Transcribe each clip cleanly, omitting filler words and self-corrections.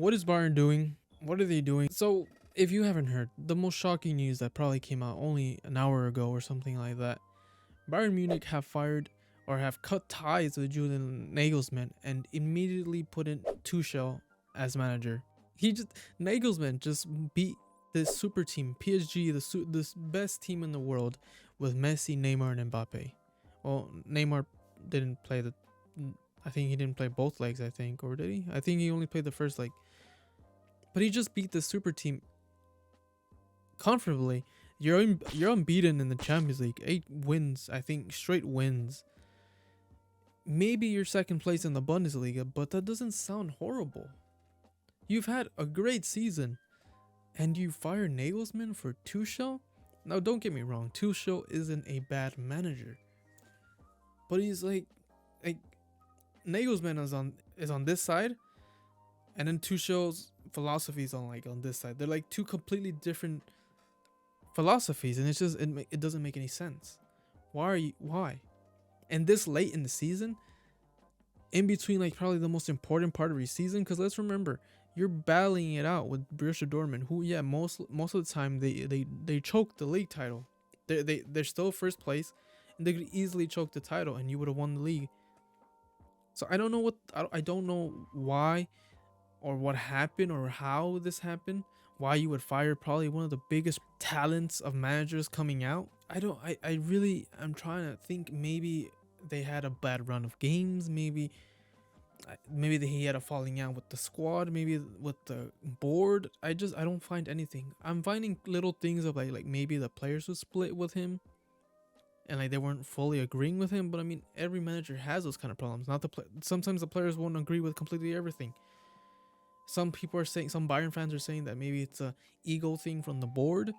What is Bayern doing? What are they doing? So, if you haven't heard, the most shocking news that probably came out only an hour ago or something like that, Bayern Munich have fired or have cut ties with Julian Nagelsmann and immediately put in Tuchel as manager. Nagelsmann just beat this super team, PSG, this best team in the world, with Messi, Neymar, and Mbappe. Well, Neymar didn't play I think he didn't play both legs. Or did he? I think he only played the first leg. But he just beat the super team comfortably. You're unbeaten in the Champions League. 8 wins, I think, straight wins. Maybe you're second place in the Bundesliga, but that doesn't sound horrible. You've had a great season, and you fire Nagelsmann for Tuchel? Now, don't get me wrong, Tuchel isn't a bad manager, but he's like Nagelsmann is on this side, and then Tuchel's philosophy is on this side. They're like two completely different philosophies, and it doesn't make any sense. Why? And this late in the season, in between like probably the most important part of your season, because let's remember, you're battling it out with Borussia Dortmund, who most of the time they choke the league title. They're still first place, and they could easily choke the title, and you would have won the league. So I don't know why or what happened or how this happened. Why you would fire probably one of the biggest talents of managers coming out. I'm trying to think. Maybe they had a bad run of games. Maybe he had a falling out with the squad. Maybe with the board. I don't find anything. I'm finding little things of like maybe the players would split with him, and like they weren't fully agreeing with him. But I mean, every manager has those kind of problems. Sometimes the players won't agree with completely everything. Some Bayern fans are saying that maybe it's a ego thing from the board.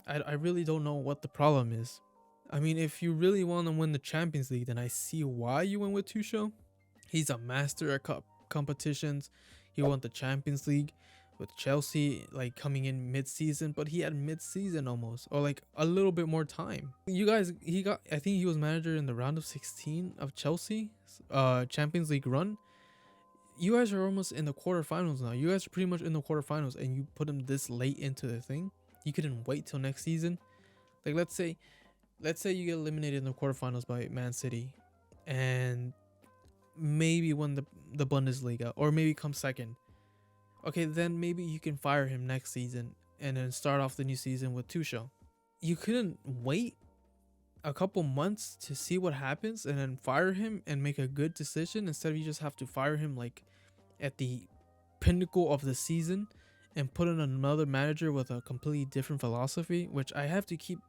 I really don't know what the problem is. I mean, if you really want to win the Champions League, then I see why you went with Tuchel. He's a master at competitions. He won the Champions League with Chelsea, like coming in mid-season, but he had mid-season almost, or like a little bit more time. I think he was manager in the round of 16 of Chelsea, Champions League run. You guys are almost in the quarterfinals now. You guys are pretty much in the quarterfinals, and you put him this late into the thing. You couldn't wait till next season. Like let's say you get eliminated in the quarterfinals by Man City, and maybe win the Bundesliga, or maybe come second. Okay, then maybe you can fire him next season and then start off the new season with Tuchel. You couldn't wait a couple months to see what happens and then fire him and make a good decision, instead of you just have to fire him like at the pinnacle of the season and put in another manager with a completely different philosophy, which I have to keep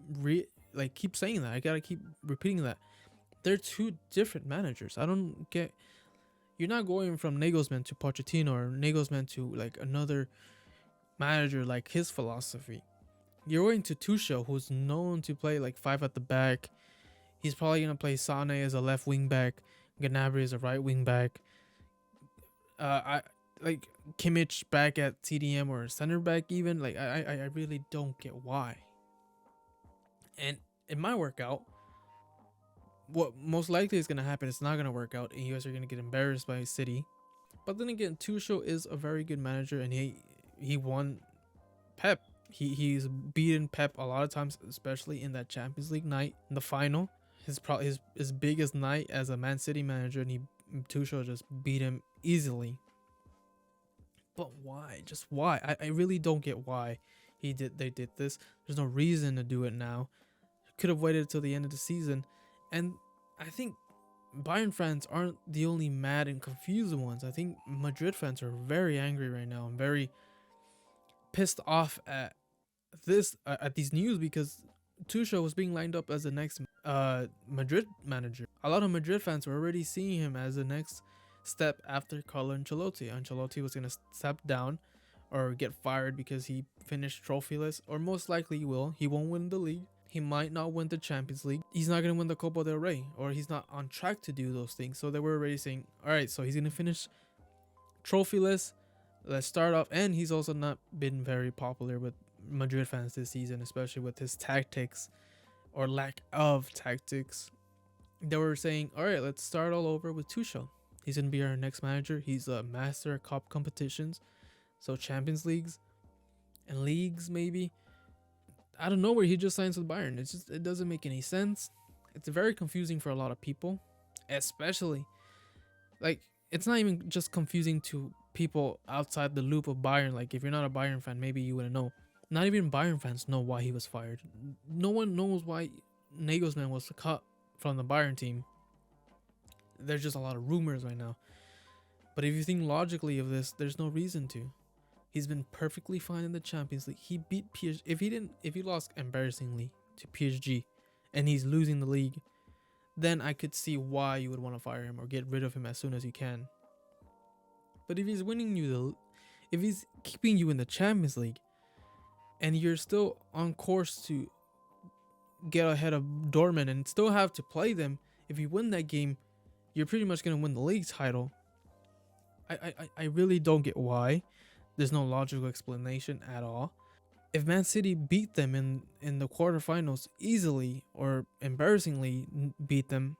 saying that. I gotta keep repeating that. They're two different managers. I don't get. You're not going from Nagelsmann to Pochettino, or Nagelsmann to like another manager like his philosophy. You're going to Tuchel, who's known to play like 5 at the back. He's probably gonna play Sane as a left wing back, Gnabry as a right wing back. I like Kimmich back at CDM or center back even. Like I really don't get why. And it might work out. What most likely is gonna happen, it's not gonna work out, and you guys are gonna get embarrassed by City. But then again, Tuchel is a very good manager, and he won Pep. He's beaten Pep a lot of times, especially in that Champions League night in the final. His biggest night as a Man City manager, and Tuchel just beat him easily. But why? Just why? I really don't get why they did this. There's no reason to do it now. Could have waited till the end of the season. And I think Bayern fans aren't the only mad and confused ones. I think Madrid fans are very angry right now and very pissed off at these news, because Tuchel was being lined up as the next Madrid manager. A lot of Madrid fans were already seeing him as the next step after Carlo Ancelotti. Ancelotti was going to step down or get fired because he finished trophyless, or most likely he will. He won't win the league. He might not win the Champions League. He's not going to win the Copa del Rey, or he's not on track to do those things. So they were already saying, all right, so he's going to finish trophyless. Let's start off. And he's also not been very popular with Madrid fans this season, especially with his tactics or lack of tactics. They were saying, all right, let's start all over with Tuchel. He's going to be our next manager. He's a master at cup competitions. So Champions Leagues and leagues maybe. I don't know where he just signs with Bayern. It doesn't make any sense. It's very confusing for a lot of people, especially like it's not even just confusing to people outside the loop of Bayern. Like if you're not a Bayern fan, maybe you wouldn't know. Not even Bayern fans know why he was fired. No one knows why Nagelsmann was cut from the Bayern team. There's just a lot of rumors right now. But if you think logically of this, there's no reason to. He's been perfectly fine in the Champions League. He beat PSG. If he lost embarrassingly to PSG, and he's losing the league, then I could see why you would want to fire him or get rid of him as soon as you can. But if he's if he's keeping you in the Champions League, and you're still on course to get ahead of Dortmund and still have to play them, if you win that game, you're pretty much gonna win the league title. I really don't get why. There's no logical explanation at all. If Man City beat them in the quarterfinals easily or embarrassingly beat them,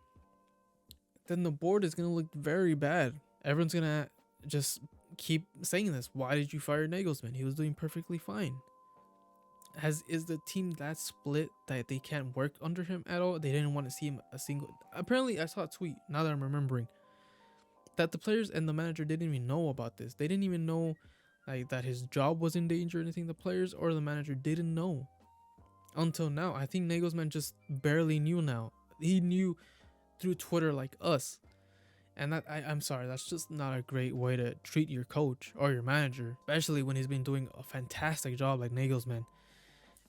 then the board is going to look very bad. Everyone's going to just keep saying this. Why did you fire Nagelsmann? He was doing perfectly fine. Is the team that split that they can't work under him at all? They didn't want to see him a single... Apparently, I saw a tweet, now that I'm remembering, that the players and the manager didn't even know about this. They didn't even know like that his job was in danger or anything. The players or the manager didn't know until now. I think Nagelsmann just barely knew now. He knew through Twitter like us. And that I'm sorry, that's just not a great way to treat your coach or your manager, especially when he's been doing a fantastic job like Nagelsmann.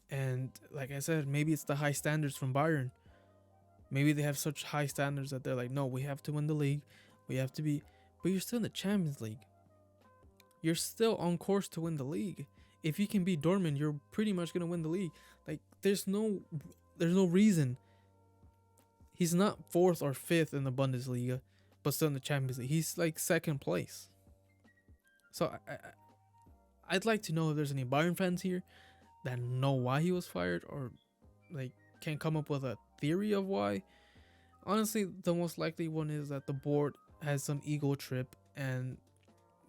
And like I said, maybe it's the high standards from Bayern. Maybe they have such high standards that they're like, no, we have to win the league. We have to be... But you're still in the Champions League. You're still on course to win the league. If you can beat Dortmund, you're pretty much going to win the league. Like, there's no reason. He's not 4th or 5th in the Bundesliga, but still in the Champions League. He's like 2nd place. So I'd like to know if there's any Bayern fans here that know why he was fired or like can come up with a theory of why. Honestly, the most likely one is that the board has some ego trip and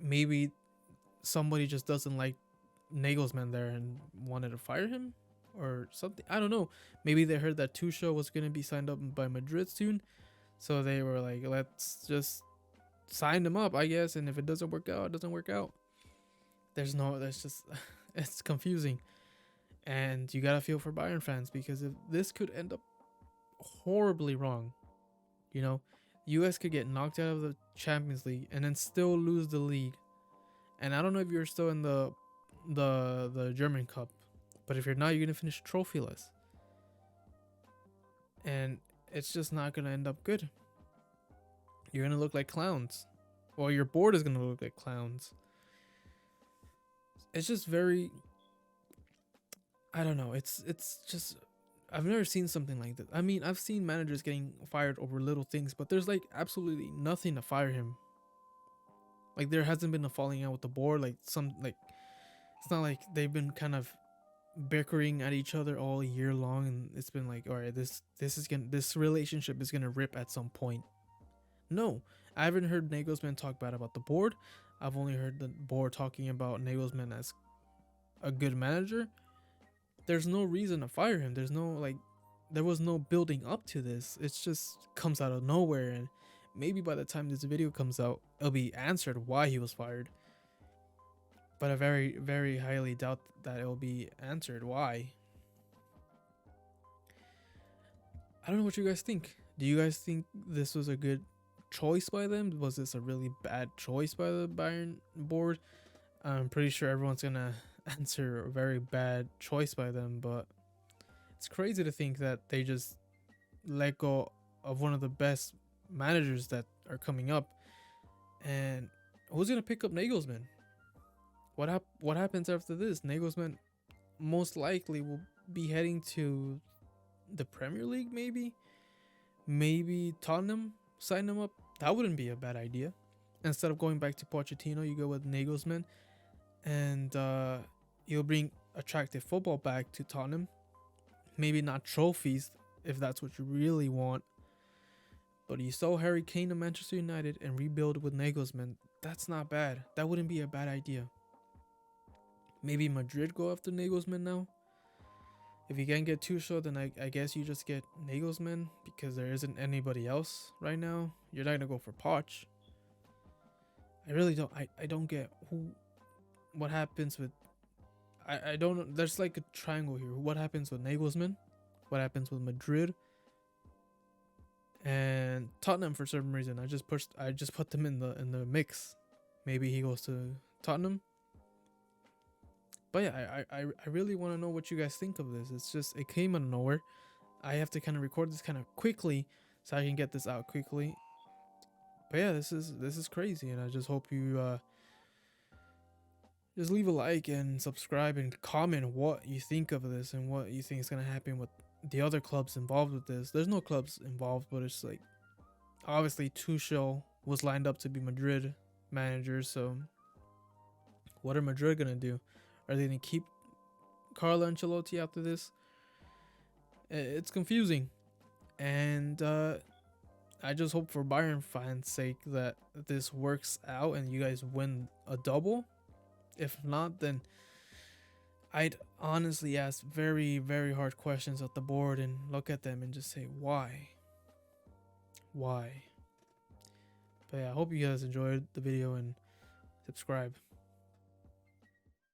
maybe somebody just doesn't like Nagelsmann there and wanted to fire him or something. I don't know. Maybe they heard that Tuchel was going to be signed up by Madrid soon. So they were like, let's just sign him up, I guess. And if it doesn't work out, it doesn't work out. There's just, it's confusing. And you got to feel for Bayern fans because if this could end up horribly wrong, you know, US could get knocked out of the Champions League and then still lose the league. And I don't know if you're still in the German Cup, but if you're not, you're gonna finish trophyless. And it's just not gonna end up good. You're gonna look like clowns. Well, your board is gonna look like clowns. It's just very... I don't know. It's just... I've never seen something like this. I mean, I've seen managers getting fired over little things, but there's like absolutely nothing to fire him. Like there hasn't been a falling out with the board. It's not like they've been kind of bickering at each other all year long, and it's been like, all right, this relationship is gonna rip at some point. No, I haven't heard Nagelsmann talk bad about the board. I've only heard the board talking about Nagelsmann as a good manager. There's no reason to fire him. There was no building up to this. It just comes out of nowhere, and maybe by the time this video comes out, it'll be answered why he was fired. But I very, very highly doubt that it will be answered why. I don't know what you guys think. Do you guys think this was a good choice by them? Was this a really bad choice by the Bayern board? I'm pretty sure everyone's gonna answer a very bad choice by them, but it's crazy to think that they just let go of one of the best managers that are coming up. And who's gonna pick up Nagelsmann? What happens after this? Nagelsmann most likely will be heading to the Premier League, maybe Tottenham sign him up. That wouldn't be a bad idea. Instead of going back to Pochettino, you go with Nagelsmann, and you'll bring attractive football back to Tottenham. Maybe not trophies if that's what you really want, but you sell Harry Kane to Manchester United and rebuild with Nagelsmann. That's not bad. That wouldn't be a bad idea. Maybe Madrid go after Nagelsmann now. If you can't get Tuchel, then I guess you just get Nagelsmann because there isn't anybody else right now. You're not gonna go for Poch. I really don't. I don't get what happens with. I don't know. There's like a triangle here. What happens with Nagelsmann? What happens with Madrid? And Tottenham for some reason. I just put them in the mix. Maybe he goes to Tottenham. But yeah, I really want to know what you guys think of this. It's just, it came out of nowhere. I have to kind of record this kind of quickly so I can get this out quickly. But yeah, this is crazy, and I just hope you just leave a like and subscribe and comment what you think of this and what you think is gonna happen with the other clubs involved with this. There's no clubs involved, but it's like, obviously Tuchel was lined up to be Madrid manager, so what are Madrid gonna do? Are they gonna keep Carlo Ancelotti after this? It's confusing, and I just hope for Bayern fans' sake that this works out and you guys win a double. If not, then I'd honestly ask very, very hard questions at the board and look at them and just say, why? Why? But yeah, I hope you guys enjoyed the video and subscribe.